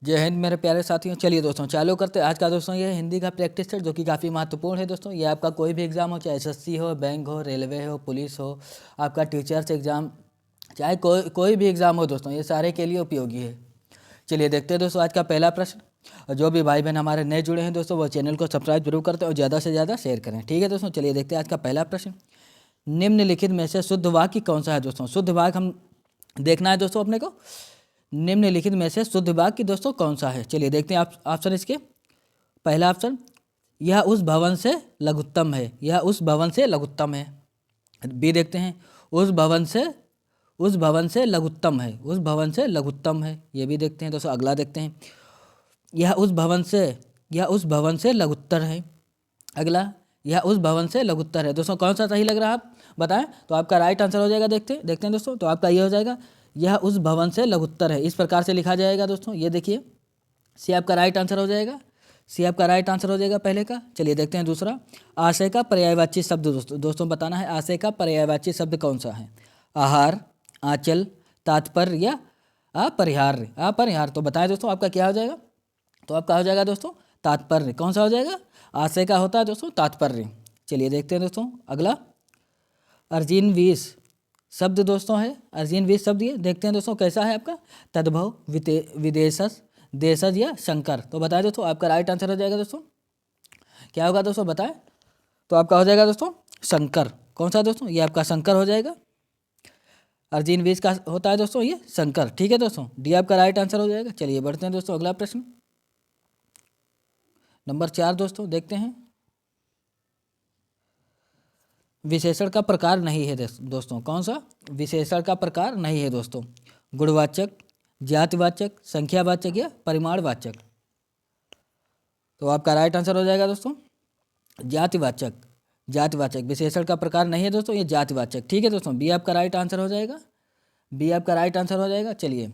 जय हिंद मेरे प्यारे साथियों। चलिए दोस्तों चालू करते हैं आज का दोस्तों ये हिंदी का प्रैक्टिस सेट जो कि काफ़ी महत्वपूर्ण है दोस्तों। ये आपका कोई भी एग्ज़ाम हो, चाहे एसएससी हो, बैंक हो, रेलवे हो, पुलिस हो, आपका टीचर्स एग्ज़ाम, चाहे कोई भी एग्ज़ाम हो दोस्तों, ये सारे के लिए उपयोगी है। चलिए देखते हैं दोस्तों आज का पहला प्रश्न। और जो भी भाई बहन हमारे नए जुड़े हैं दोस्तों, वो चैनल को सब्सक्राइब जरूर करते और ज़्यादा से ज़्यादा शेयर करें। ठीक है दोस्तों, चलिए देखते हैं आज का पहला प्रश्न। निम्नलिखित में से शुद्ध वाक्य कौन सा है दोस्तों? शुद्ध वाक्य हम देखना है दोस्तों अपने को। निम्नलिखित में से शुद्ध वाक्य दोस्तों कौन सा है? चलिए देखते हैं ऑप्शन इसके। पहला ऑप्शन, यह उस भवन से लघुत्तम है। यह उस भवन से लघुत्तम है। बी देखते हैं, उस भवन से लघुत्तम है। उस भवन से लघुत्तम है, ये भी देखते हैं दोस्तों। अगला देखते हैं, यह उस भवन से लघुत्तर है। अगला, यह उस भवन से लघुत्तर है। दोस्तों कौन सा सही लग रहा है आप बताएं, तो आपका राइट आंसर हो जाएगा। देखते हैं दोस्तों, तो आपका ये हो जाएगा, यह उस भवन से लघुत्तर है। इस प्रकार से लिखा जाएगा दोस्तों। ये देखिए, सी आपका राइट आंसर हो जाएगा। सी आपका राइट आंसर हो जाएगा पहले का। चलिए देखते हैं दूसरा। आशय का पर्यायवाची शब्द दोस्तों बताना है। आशय का पर्यायवाची शब्द कौन सा है? आहार, आंचल, तात्पर्य या अपरिहार्य। अपरिहार्य, तो बताएं दोस्तों आपका क्या हो जाएगा? तो आपका हो जाएगा दोस्तों तात्पर्य। कौन सा हो जाएगा? आशय का होता है दोस्तों तात्पर्य। चलिए देखते हैं दोस्तों अगला। अर्जिन 20 शब्द दोस्तों है। अर्जिन 20 शब्द ये देखते हैं दोस्तों कैसा है आपका? तद्भव, विदेशस, देशज या शंकर। तो बताएं दोस्तों आपका राइट आंसर हो जाएगा दोस्तों। क्या होगा दोस्तों बताएं? तो आपका हो जाएगा दोस्तों शंकर। कौन सा दोस्तों? ये आपका शंकर हो जाएगा। अर्जिन 20 का होता है दोस्तों ये शंकर। ठीक है दोस्तों, डी आपका राइट आंसर हो जाएगा। चलिए बढ़ते हैं दोस्तों अगला प्रश्न नंबर 4 दोस्तों देखते हैं। विशेषण का प्रकार नहीं है दोस्तों। कौन सा विशेषण का प्रकार नहीं है दोस्तों? गुणवाचक, जातिवाचक, संख्यावाचक या परिमाणवाचक। तो आपका राइट आंसर हो जाएगा दोस्तों जातिवाचक। जातिवाचक विशेषण का प्रकार नहीं है दोस्तों, ये जातिवाचक। ठीक है दोस्तों, बी आपका राइट आंसर हो जाएगा। बी आपका राइट आंसर हो जाएगा। चलिए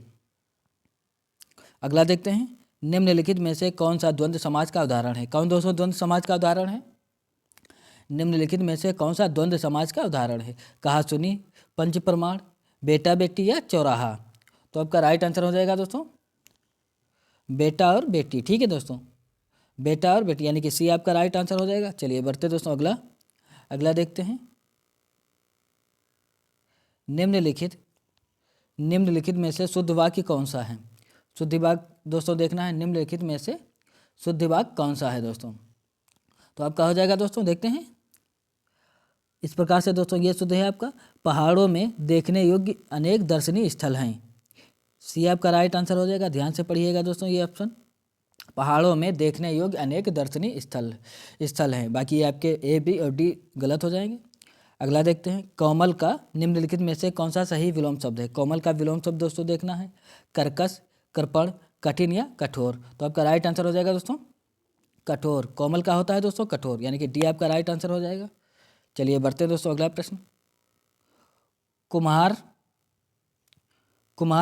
अगला देखते हैं। निम्नलिखित में से कौन सा द्वंद्व समाज का उदाहरण है? कौन दोस्तों द्वंद्व समाज का उदाहरण है? निम्नलिखित में से कौन सा द्वंद्व समाज का उदाहरण है? कहा सुनी, पंच प्रमाण, बेटा बेटी या चौराहा। तो आपका राइट आंसर हो जाएगा दोस्तों बेटा और बेटी। ठीक है दोस्तों, बेटा और बेटी यानी कि सी आपका राइट आंसर हो जाएगा। चलिए बढ़ते दोस्तों अगला देखते हैं। निम्नलिखित में से शुद्ध वाक्य कौन सा है? शुद्ध वाक्य दोस्तों देखना है। निम्नलिखित में से शुद्ध वाक्य कौन सा है दोस्तों? तो आपका हो जाएगा दोस्तों, देखते हैं। इस प्रकार से दोस्तों ये शुद्ध है आपका, पहाड़ों में देखने योग्य अनेक दर्शनीय स्थल हैं। सी आपका राइट आंसर हो जाएगा। ध्यान से पढ़िएगा दोस्तों ये ऑप्शन, पहाड़ों में देखने योग्य अनेक दर्शनीय स्थल हैं। बाकी आपके ए, बी और डी गलत हो जाएंगे। अगला देखते हैं। कोमल का निम्नलिखित में से कौन सा सही विलोम शब्द है? कोमल का विलोम शब्द दोस्तों देखना है। कर्कश, कृपण, कठिन या कठोर। तो आपका राइट आंसर हो जाएगा दोस्तों कठोर। कोमल का होता है दोस्तों कठोर, यानी कि डी आपका राइट आंसर हो जाएगा। चलिए बढ़ते हैं दोस्तों अगला प्रश्न। कुम्हार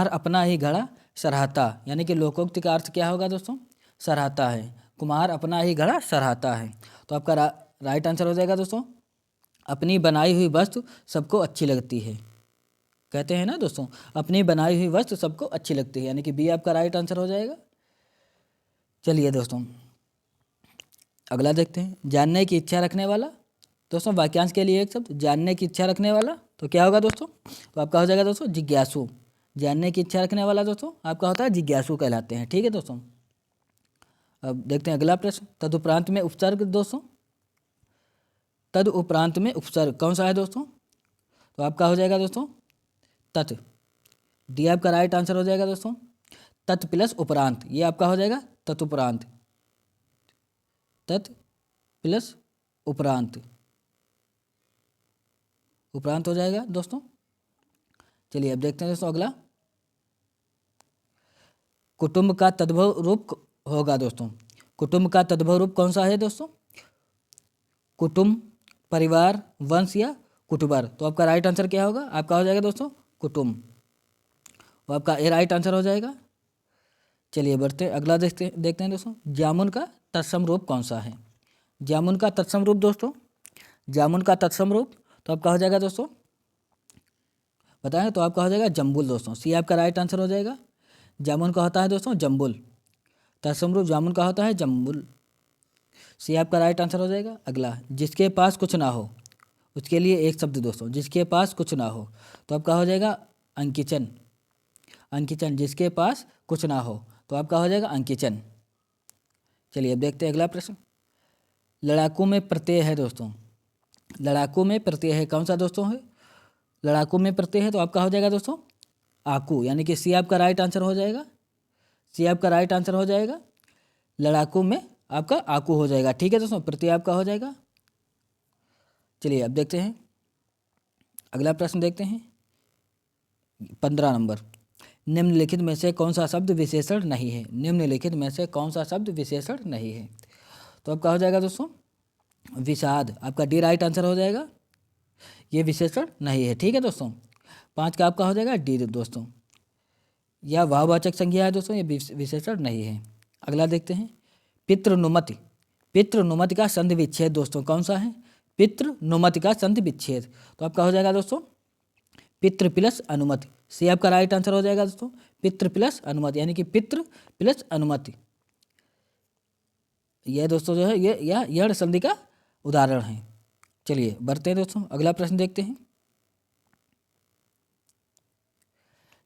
अपना ही घड़ा सराहता, यानी कि लोकोक्ति का अर्थ क्या होगा दोस्तों? सराहता है। कुम्हार अपना ही घड़ा सराहता है। तो आपका राइट आंसर हो जाएगा दोस्तों अपनी बनाई हुई वस्तु सबको अच्छी लगती है। कहते हैं ना दोस्तों, अपनी बनाई हुई वस्तु सबको अच्छी लगती है, यानी कि बी आपका राइट आंसर हो जाएगा। चलिए दोस्तों अगला देखते हैं। जानने की इच्छा रखने वाला। दोस्तों वाक्यांश के लिए एक शब्द, जानने की इच्छा रखने वाला। तो क्या होगा दोस्तों? तो आपका हो जाएगा दोस्तों जिज्ञासु। जानने की इच्छा रखने वाला दोस्तों आपका होता है जिज्ञासु कहलाते हैं। ठीक है दोस्तों, अब देखते हैं अगला प्रश्न। तदुपरांत में उपसर्ग दोस्तों, तदुपरांत में उपसर्ग कौन सा है दोस्तों? तो आपका हो जाएगा दोस्तों तत्। डी आपका राइट आंसर हो जाएगा दोस्तों तत् प्लस उपरांत। ये आपका हो जाएगा तत्उपरांत। तत् प्लस उपरांत, उपरांत हो जाएगा दोस्तों। चलिए अब देखते हैं दोस्तों अगला। कुटुंब का तद्भव रूप होगा दोस्तों। कुटुंब का तद्भव रूप कौन सा है दोस्तों? कुटुंब, परिवार, वंश या कुटुंबर। तो आपका राइट आंसर क्या होगा? आपका हो जाएगा दोस्तों कुटुंब। वो आपका ए राइट आंसर हो जाएगा। चलिए बढ़ते अगला देखते हैं दोस्तों। जामुन का तत्सम रूप कौन सा है? जामुन का तत्सम रूप दोस्तों, जामुन का तत्सम रूप तो आपका हो जाएगा दोस्तों बताएं, तो आपका हो जाएगा जम्बुल दोस्तों। सी आपका राइट आंसर हो जाएगा। जामुन का होता है दोस्तों जम्बुल। तसमरू जामुन का होता है जम्बुल। सी आपका राइट आंसर हो जाएगा। अगला, जिसके पास कुछ ना हो, उसके लिए एक शब्द दोस्तों, जिसके पास कुछ ना हो तो आपका हो जाएगा अंकिचन। अंकिचन, जिसके पास कुछ ना हो तो आपका हो जाएगा अंकिचन। चलिए अब देखते हैं अगला प्रश्न। लड़ाकू में प्रत्यय है दोस्तों, लड़ाकू में प्रत्यय है, कौन सा दोस्तों है? लड़ाकू में प्रत्यय है तो आपका हो जाएगा दोस्तों आकू, यानी कि सी आपका राइट आंसर हो जाएगा। सी आपका राइट आंसर हो जाएगा। लड़ाकू में आपका आकू हो जाएगा। ठीक है दोस्तों, प्रत्यय आपका हो जाएगा। चलिए अब देखते हैं अगला प्रश्न, देखते हैं 15 नंबर। निम्नलिखित में से कौन सा शब्द विशेषण नहीं है? निम्नलिखित में से कौन सा शब्द विशेषण नहीं है? तो आपका हो जाएगा दोस्तों विषाद, आपका डी राइट आंसर हो जाएगा। ये विशेषण नहीं है। ठीक है दोस्तों, 5 का आपका हो जाएगा डी दोस्तों। यह वाहवाचक संज्ञा है दोस्तों, ये विशेषण नहीं है। अगला देखते हैं पितृनुमति। पितृनुमति का संधि विच्छेद दोस्तों कौन सा है? पितृनुमति का संधि विच्छेद तो आपका हो जाएगा दोस्तों पितृ प्लस अनुमति। सी आपका राइट आंसर हो जाएगा दोस्तों पितृ प्लस अनुमति, यानी कि पितृ प्लस अनुमति। यह दोस्तों जो है ये यह यण संधि का उदाहरण है। चलिए बढ़ते हैं दोस्तों, अगला प्रश्न देखते हैं।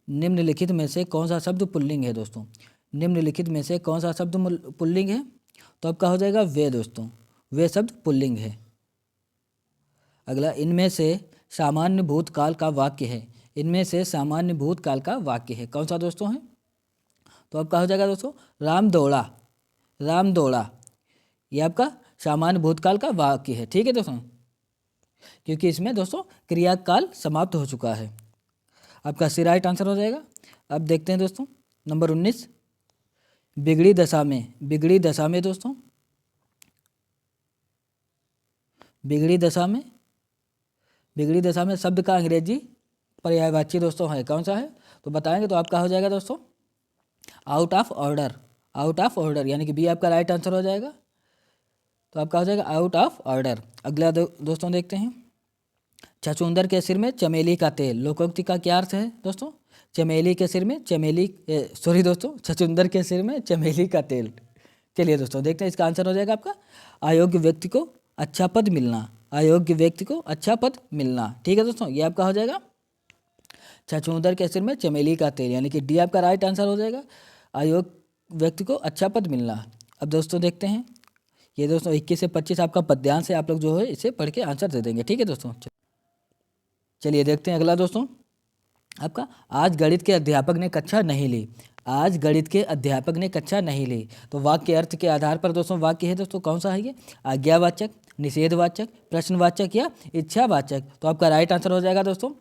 निम्नलिखित में से कौन सा शब्द पुल्लिंग है दोस्तों? निम्नलिखित में से कौन सा शब्द पुल्लिंग है? तो आपका हो जाएगा वे दोस्तों, वे शब्द पुल्लिंग है। अगला, इनमें से सामान्य भूतकाल का वाक्य है। इनमें से सामान्य भूतकाल का वाक्य है, कौन सा दोस्तों है? तो आपका हो जाएगा दोस्तों राम दौड़ा। राम दौड़ा ये आपका सामान्य भूतकाल का वाक्य है। ठीक है दोस्तों, क्योंकि इसमें दोस्तों क्रियाकाल समाप्त हो चुका है। आपका सी राइट आंसर हो जाएगा। अब देखते हैं दोस्तों नंबर 19। बिगड़ी दशा में, बिगड़ी दशा में दोस्तों, बिगड़ी दशा में, बिगड़ी दशा में शब्द का अंग्रेजी पर्यायवाची दोस्तों है, कौन सा है? तो बताएंगे तो आपका हो जाएगा दोस्तों out of order. Out of order, यानी कि बी आपका राइट आंसर हो जाएगा। तो आपका हो जाएगा आउट ऑफ ऑर्डर। अगला दोस्तों देखते हैं छछूंदर के सिर में चमेली का तेल। लोकोक्ति का क्या अर्थ है दोस्तों? चमेली के सिर में चमेली, सॉरी दोस्तों, छछूंदर के सिर में चमेली का तेल। चलिए दोस्तों देखते हैं, इसका आंसर हो जाएगा आपका अयोग्य व्यक्ति को अच्छा पद मिलना। अयोग्य व्यक्ति को अच्छा पद मिलना। ठीक है दोस्तों, ये आपका हो जाएगा छछूंदर के सिर में चमेली का तेल, यानी कि डी आपका राइट आंसर हो जाएगा। अयोग्य व्यक्ति को अच्छा पद मिलना। अब दोस्तों देखते हैं, ये दोस्तों 21 से 25 आपका पद्यांश है, आप लोग जो है इसे पढ़ के आंसर दे देंगे। ठीक है दोस्तों, चलिए देखते हैं अगला दोस्तों आपका, आज गणित के अध्यापक ने कक्षा नहीं ली। आज गणित के अध्यापक ने कक्षा नहीं ली। तो वाक्य अर्थ के आधार पर दोस्तों वाक्य है दोस्तों कौन सा है ये? आज्ञावाचक, निषेधवाचक, प्रश्नवाचक या इच्छावाचक। तो आपका राइट आंसर हो जाएगा दोस्तों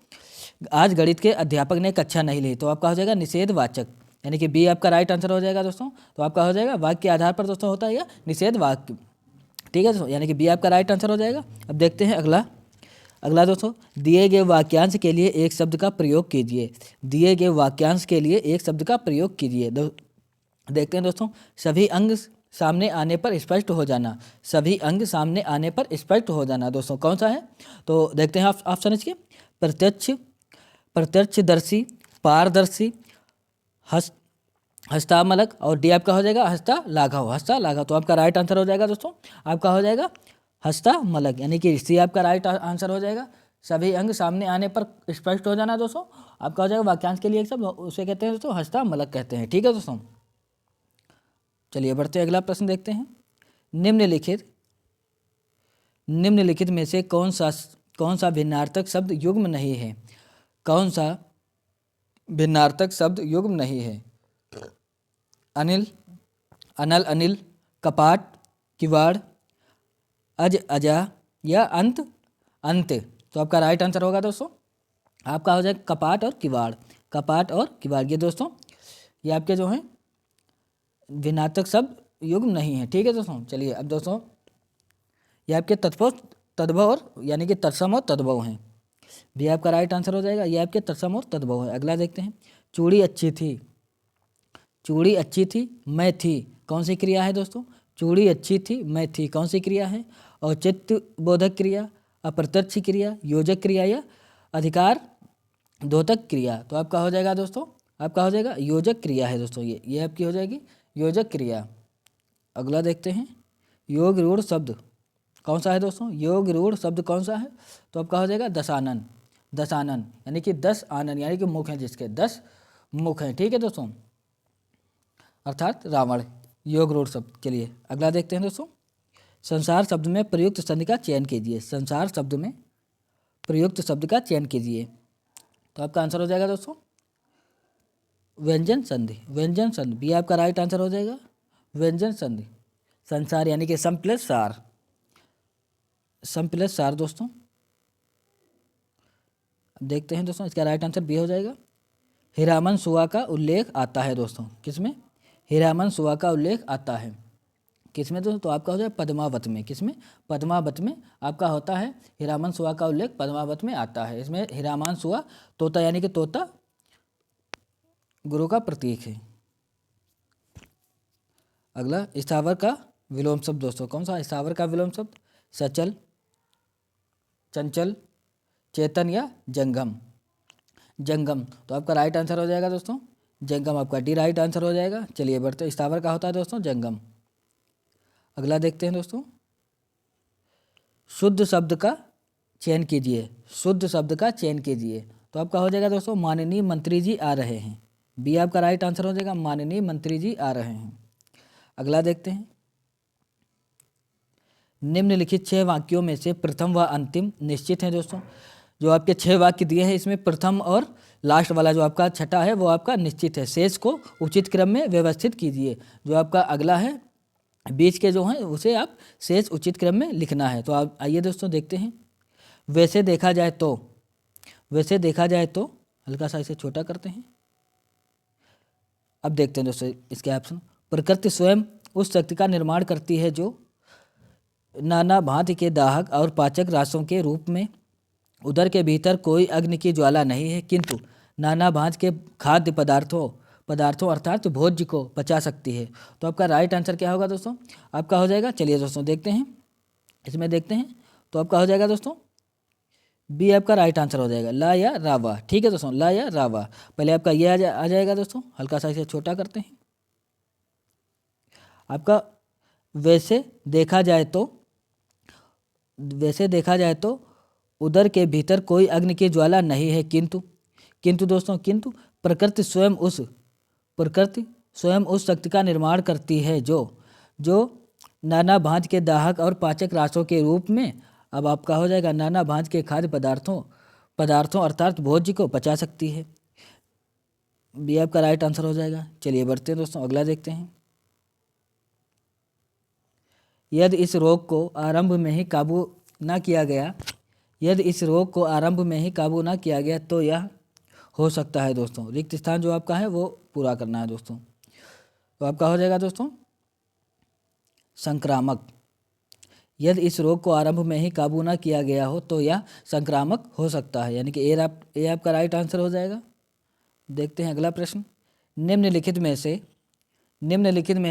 आज गणित के अध्यापक ने कक्षा नहीं ली, तो आपका हो जाएगा निषेधवाचक, यानी कि बी आपका राइट आंसर हो जाएगा दोस्तों। तो आपका हो जाएगा वाक्य के आधार पर दोस्तों होता है यह निषेध वाक्य। ठीक है दोस्तों, यानी कि बी आपका राइट आंसर हो जाएगा। अब देखते हैं अगला। अगला दोस्तों, दिए गए वाक्यांश के लिए एक शब्द का प्रयोग कीजिए। दिए गए वाक्यांश के लिए एक शब्द का प्रयोग कीजिए। देखते हैं दोस्तों, सभी अंग सामने आने पर स्पष्ट हो जाना। सभी अंग सामने आने पर स्पष्ट हो जाना दोस्तों कौन सा है? तो देखते हैं ऑप्शन इसके, प्रत्यक्ष, प्रत्यक्षदर्शी, पारदर्शी, हस्तामलक और डी आपका हो जाएगा हस्ता लाघव। हस्ता लाघव, तो आपका राइट आंसर हो जाएगा दोस्तों आपका हो जाएगा हस्तामलक, यानी कि सी आपका राइट आंसर हो जाएगा। सभी अंग सामने आने पर स्पष्ट हो जाना दोस्तों आपका हो जाएगा वाक्यांश के लिए एक शब्द, उसे कहते हैं दोस्तों हस्तामलक कहते हैं। ठीक है दोस्तों, चलिए बढ़ते हैं अगला प्रश्न देखते हैं। निम्नलिखित में से कौन सा भिन्नार्थक शब्द युग्म नहीं है? कौन सा भिन्नार्थक शब्द युग्म नहीं है? अनिल, अनल, अनिल, कपाट, किवाड़, अजा या अंत, अंत। तो आपका राइट आंसर होगा दोस्तों आपका हो जाएगा कपाट और किवाड़। कपाट और किवाड़ ये दोस्तों ये आपके जो हैं भिन्नार्थक शब्द युग्म नहीं है। ठीक है दोस्तों, चलिए अब दोस्तों ये आपके तद्भव और यानी कि तत्सम और तद्भव हैं। भी आपका राइट आंसर हो जाएगा, ये आपके तत्सम और तद्भव है। अगला देखते हैं, चूड़ी अच्छी थी। चूड़ी अच्छी थी, मैं थी, कौन सी क्रिया है दोस्तों? चूड़ी अच्छी थी, मैं थी, कौन सी क्रिया है? औचित्य बोधक क्रिया, अप्रत्यक्ष क्रिया, योजक क्रिया या अधिकार द्योतक क्रिया। तो आपका हो जाएगा दोस्तों आपका हो जाएगा योजक क्रिया है दोस्तों, ये आपकी हो जाएगी योजक क्रिया। अगला देखते हैं, योग रूढ़ शब्द कौन सा है दोस्तों? योग रूढ़ शब्द कौन सा है? तो आपका हो जाएगा दशानन। दशानन यानी कि 10 आनन यानी कि मुख हैं, जिसके 10 मुख हैं। ठीक है दोस्तों, अर्थात रावण योग रूढ़ शब्द। चलिए अगला देखते हैं दोस्तों, संसार शब्द में प्रयुक्त संधि का चयन कीजिए। संसार शब्द में प्रयुक्त शब्द का चयन कीजिए। तो आपका आंसर हो जाएगा दोस्तों व्यंजन संधि। व्यंजन संधि बी आपका राइट आंसर हो जाएगा, व्यंजन संधि। संसार यानी कि सम प्लस सार, सम प्लस सार दोस्तों। अब देखते हैं दोस्तों, इसका राइट आंसर बी हो जाएगा। हीरामन सुआ का उल्लेख आता है दोस्तों, किसमें? हीरामन सुआ का उल्लेख आता है किसमें दोस्तों? तो आपका हो जाए पद्मावत में। किसमें? पद्मावत में आपका होता है हीरामन सुआ का उल्लेख, पद्मावत में आता है। इसमें हीरामन सुआ तोता यानी कि तोता गुरु का प्रतीक है। अगला स्थावर का विलोम शब्द दोस्तों, कौन सा स्थावर का विलोम शब्द? सचल, चंचल, चेतन या जंगम। जंगम तो आपका राइट आंसर हो जाएगा दोस्तों जंगम, आपका डी राइट आंसर हो जाएगा। चलिए बढ़ते, स्थावर का होता है दोस्तों जंगम। अगला देखते हैं दोस्तों, शुद्ध शब्द का चयन कीजिए। शुद्ध शब्द का चयन कीजिए। तो आपका हो जाएगा दोस्तों माननीय मंत्री जी आ रहे हैं। बी आपका राइट आंसर हो जाएगा, माननीय मंत्री जी आ रहे हैं। अगला देखते हैं, निम्नलिखित 6 वाक्यों में से प्रथम व अंतिम निश्चित है दोस्तों। जो आपके 6 वाक्य दिए हैं, इसमें प्रथम और लास्ट वाला जो आपका छठा है वो आपका निश्चित है। शेष को उचित क्रम में व्यवस्थित कीजिए। जो आपका अगला है बीच के जो हैं उसे आप शेष उचित क्रम में लिखना है। तो आप आइए दोस्तों देखते हैं, वैसे देखा जाए तो, वैसे देखा जाए तो हल्का सा इसे छोटा करते हैं। अब देखते हैं दोस्तों इसके ऑप्शन, प्रकृति स्वयं उस शक्ति का निर्माण करती है जो नाना भांति के दाहक और पाचक रासों के रूप में उदर के भीतर कोई अग्नि की ज्वाला नहीं है, किंतु नाना भांति के खाद्य पदार्थों अर्थात भोज्य को पचा सकती है। तो आपका राइट आंसर क्या होगा दोस्तों? आपका हो जाएगा, चलिए दोस्तों देखते हैं, इसमें देखते हैं। तो आपका हो जाएगा दोस्तों बी आपका राइट आंसर हो जाएगा, ला या रावा। ठीक है दोस्तों, ला या रावा। पहले आपका ये आ जाएगा दोस्तों, हल्का सा इसे छोटा करते हैं। आपका वैसे देखा जाए तो, वैसे देखा जाए तो उदर के भीतर कोई अग्नि की ज्वाला नहीं है, किंतु दोस्तों किंतु प्रकृति स्वयं उस शक्ति का निर्माण करती है जो नाना भांति के दाहक और पाचक रासों के रूप में, अब आपका हो जाएगा नाना भांति के खाद्य पदार्थों अर्थात भोज्य को पचा सकती है। बी आपका राइट आंसर हो जाएगा। चलिए बढ़ते हैं दोस्तों, अगला देखते हैं, यदि इस रोग को आरंभ में ही काबू न किया गया, यदि इस रोग को आरंभ में ही काबू न किया गया तो यह हो सकता है दोस्तों, रिक्त स्थान जो आपका है वो पूरा करना है दोस्तों। तो आपका हो जाएगा दोस्तों संक्रामक। यदि इस रोग को आरंभ में ही काबू न किया गया हो तो यह संक्रामक हो सकता है, यानी कि ए आपका राइट आंसर हो जाएगा। देखते हैं अगला प्रश्न, निम्नलिखित में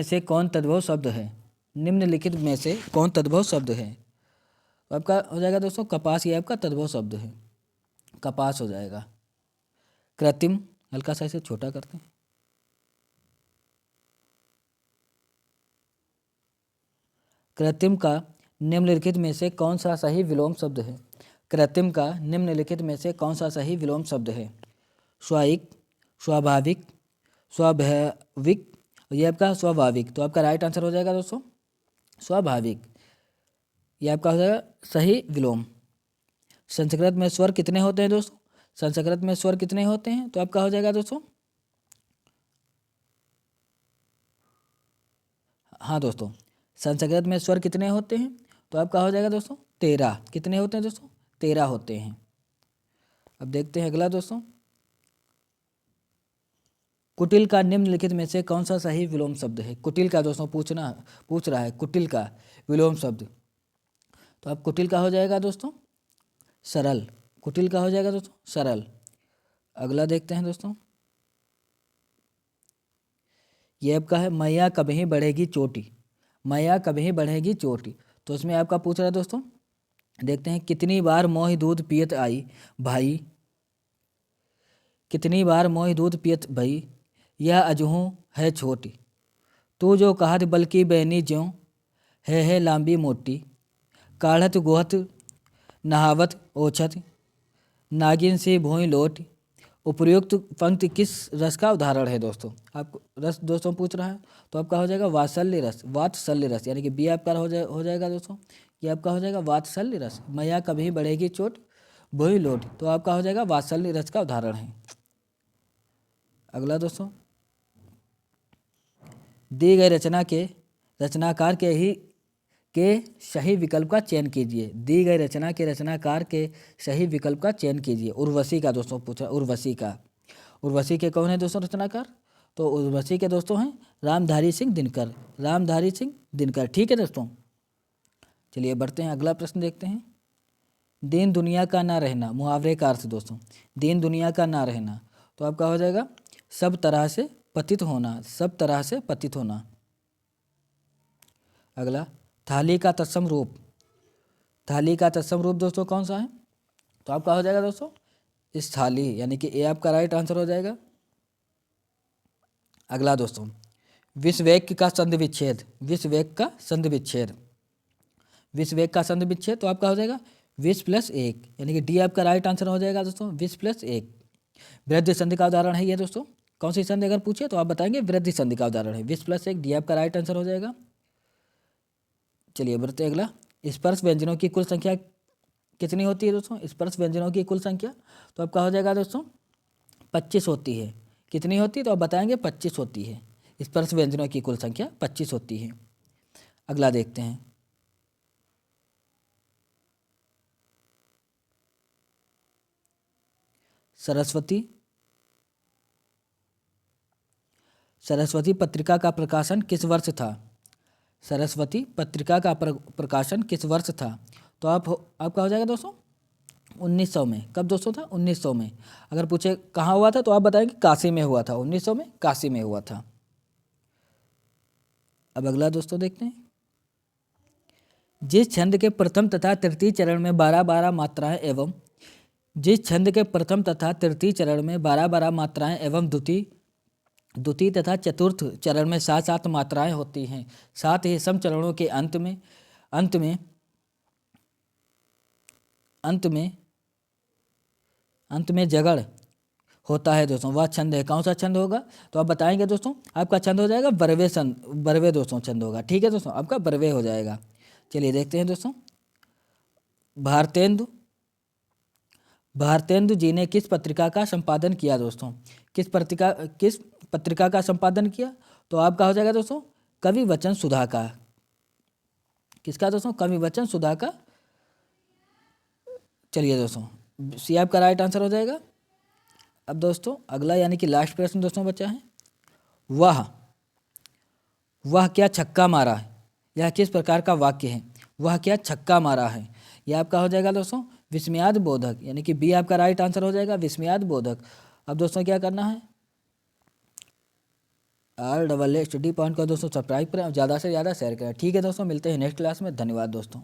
से कौन तद्भव शब्द है? निम्नलिखित में से कौन तद्भव शब्द है? तो आपका हो जाएगा दोस्तों कपास, ये आपका तद्भव शब्द है, कपास हो जाएगा। कृत्रिम, हल्का सा इसे छोटा करते हैं। कृत्रिम का निम्नलिखित में से कौन सा सही विलोम शब्द है? कृत्रिम का निम्नलिखित में से कौन सा सही विलोम शब्द है? स्वायिक, स्वाभाविक, स्वाभाविक, ये आपका स्वाभाविक। तो आपका राइट आंसर हो जाएगा दोस्तों स्वाभाविक, ये आपका हो जाएगा सही विलोम। संस्कृत में स्वर कितने होते हैं दोस्तों? संस्कृत में स्वर कितने होते हैं? तो आपका हो जाएगा दोस्तों, हाँ दोस्तों, संस्कृत में स्वर कितने होते हैं? तो आपका हो जाएगा दोस्तों 13। कितने होते हैं दोस्तों? 13 होते हैं। अब देखते हैं अगला दोस्तों, कुटिल का निम्नलिखित में से कौन सा सही विलोम शब्द है? कुटिल का दोस्तों पूछ रहा है कुटिल का विलोम शब्द। तो आप कुटिल का हो जाएगा दोस्तों सरल, कुटिल का हो जाएगा दोस्तों सरल। अगला देखते हैं दोस्तों, ये आपका है मैया कभी बढ़ेगी चोटी, मैया कभी बढ़ेगी चोटी। तो इसमें आपका पूछ रहा है दोस्तों, देखते हैं, कितनी बार मोहि दूध पियत आई भाई, कितनी बार मोहि दूध पियत भई, यह अजहू है छोटी। तू जो कहत बल्कि बैनी ज्यों है लांबी मोटी, काढ़त गोहत नहावत ओछत, नागिन से भोई लोट। उपयुक्त पंक्ति किस रस का उदाहरण है दोस्तों? आपको रस दोस्तों पूछ रहा है, तो आपका हो जाएगा वात्सल्य रस, वात्सल्य रस, यानी कि बी आपका हो जाएगा दोस्तों। ये आपका हो जाएगा वात्सल्य रस। मैया कभी बढ़ेगी चोट भोई लोट, तो आपका हो जाएगा वात्सल्य रस का उदाहरण है। अगला दोस्तों, दी गई रचना के रचनाकार के सही विकल्प का चयन कीजिए। दी गई रचना के रचनाकार के सही विकल्प का चयन कीजिए। उर्वशी का दोस्तों पूछा, उर्वशी का। उर्वशी के कौन है दोस्तों रचनाकार? तो उर्वशी के दोस्तों हैं रामधारी सिंह दिनकर, रामधारी सिंह दिनकर। ठीक है दोस्तों, चलिए बढ़ते हैं, अगला प्रश्न देखते हैं। दीन दुनिया का ना रहना, मुहावरे का अर्थ दोस्तों। दीन दुनिया का ना रहना, तो आपका हो जाएगा सब तरह से पतित होना, सब तरह से पतित होना। अगला, थाली का तत्सम रूप, थाली का तत्सम रूप दोस्तों कौन सा है? तो आपका हो जाएगा दोस्तों इस थाली, यानी कि ए आपका राइट आंसर हो जाएगा। अगला दोस्तों, विश्ववेग का संधि विच्छेद, विश्ववेग का संधि विच्छेद, विश्ववेग का संधि विच्छेद, तो आपका हो जाएगा 20+1, यानी कि डी आपका राइट आंसर हो जाएगा दोस्तों 20+1। वृद्धि संधि का उदाहरण है ये दोस्तों। कौन सी संधि अगर पूछे तो आप बताएंगे वृद्धि संधि का उदाहरण है 20+1, डी आपका राइट आंसर हो जाएगा। चलिए बढ़ते अगला, स्पर्श व्यंजनों की कुल संख्या कितनी होती है दोस्तों? स्पर्श व्यंजनों की कुल संख्या, तो आपका हो जाएगा दोस्तों 25 होती है। कितनी होती है तो आप बताएंगे 25 होती है। स्पर्श व्यंजनों की कुल संख्या 25 होती है। अगला देखते हैं, सरस्वती, सरस्वती पत्रिका का प्रकाशन किस वर्ष था? सरस्वती पत्रिका का प्रकाशन किस वर्ष था? तो आपका हो जाएगा दोस्तों 1900 में। कब दोस्तों था? 1900 में। अगर पूछे कहाँ हुआ था तो आप बताएंगे काशी में हुआ था, 1900 में काशी में हुआ था। अब अगला दोस्तों देखते हैं, जिस छंद के प्रथम तथा तृतीय चरण में 12-12 मात्राएं एवं जिस छंद के प्रथम तथा तृतीय चरण में 12-12 मात्राएं एवं द्वितीय तथा चतुर्थ चरण में 7-7 मात्राएं होती हैं, साथ ही सम चरणों के अंत में अंत में अंत में अंत में जगड़ होता है दोस्तों, वह छंद है। कौन सा छंद होगा? तो आप बताएंगे दोस्तों, आपका छंद हो जाएगा बरवे छंद, बरवे दोस्तों छंद होगा। ठीक है दोस्तों, आपका बरवे हो जाएगा। चलिए देखते हैं दोस्तों, भारतेंदु भारतेंदु जी ने किस पत्रिका का संपादन किया दोस्तों? किस पत्रिका का संपादन किया? तो आपका हो जाएगा दोस्तों कवि वचन सुधा का। किसका दोस्तों? कवि वचन सुधा का। चलिए दोस्तों सी आपका राइट आंसर हो जाएगा। अब दोस्तों अगला यानी कि लास्ट प्रश्न दोस्तों बचा है, वह क्या छक्का मारा है? यह किस प्रकार का वाक्य है? वह क्या छक्का मारा है? यह आपका हो जाएगा दोस्तों विस्मयाद बोधक, यानी कि बी आपका राइट आंसर हो जाएगा विस्मयाद बोधक। अब दोस्तों क्या करना है, RAA स्टडी पॉइंट को दोस्तों सब्सक्राइब करें और ज़्यादा से ज़्यादा शेयर करें। ठीक है दोस्तों, मिलते हैं नेक्स्ट क्लास में। धन्यवाद दोस्तों।